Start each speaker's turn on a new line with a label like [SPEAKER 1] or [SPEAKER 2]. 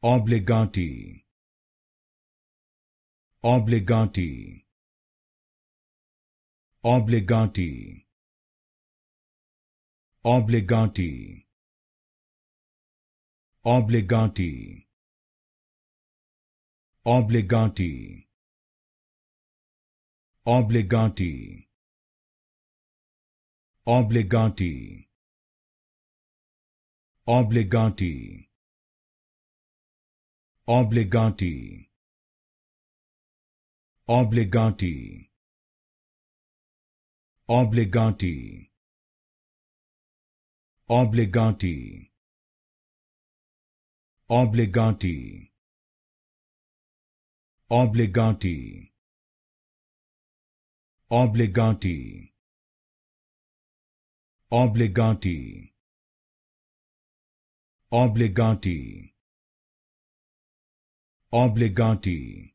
[SPEAKER 1] Obligati, Obligati, Obligati, Obligati, Obligati, Obligati, Obligati, Obligati, Obligati, Obligati, Obligati, Obligati, Obligati, Obligati, Obligati, Obligati, Obligati, Obligati, Obligati,